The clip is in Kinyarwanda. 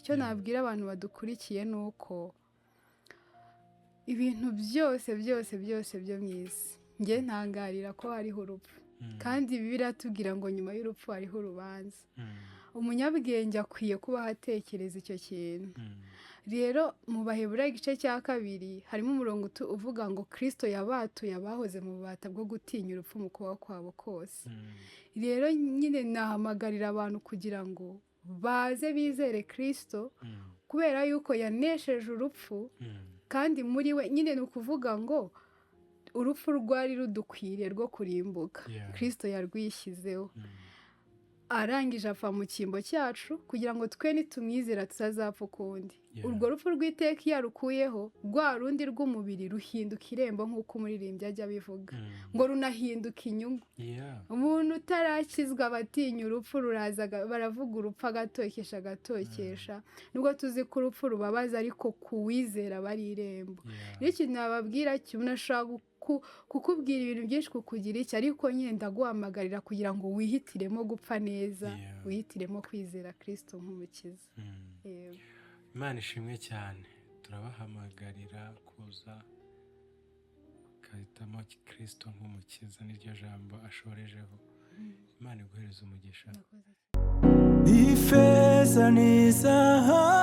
icyo nabwira abantu badukurikiye nuko ibintu byose byo mu isi njye ntangarira ko hariho urupfu kandi biratubwira ngo nyuma y'urupfu hariho urubanza. Umunyabwenge akwiye kuba atekereza icyo kintu. Rero mu Baheburayo igice cya 2 harimo umurongo uvuga ngo Kristo yabatuye abahoze mu bubata bwo gutinya urupfu mu kubaho kwabo kose. Rero nyine nahamagarira abantu kugira ngo baze bizere Kristo kubera yuko yanesheje urupfu kandi muri we nyine ni ukuvuga ngo urupfu rwari rudukwiriye rwo kurimbuka. Kristo yarwishyizeho arangije apfa mu cyimbo cyacu kugira ngo twe nitumwizera tutazapfa ukundi. Urwo rupfu rw'iteka iyo arukuyeho rwa rundi rw'umubiri ruhinduka irembo nk'uko umuririmbyi ajya abivuga ngo runahinduka inyungu. Umuntu utarakizwa abatinya urupfu baravuga urupfu agatokesha nubwo tuzi ko urupfu rubabaza ariko kuwizera bari irembo. Rero ikintu nababwira umuntu ashobora kukubwira ibintu byinshi kukugira iki ariko nyine ndaguhamagarira kugira ngo wihitiremo gupfa neza, wihitiremo kwizera Kristo nk'umukiza. Imana ishimwe cyane, turabahamagarira kuza kahitamo Kristo nk'umukiza, n'iryo jambo ashorejeho. Imana iguhereze umugisha. Ifeza n'izahabu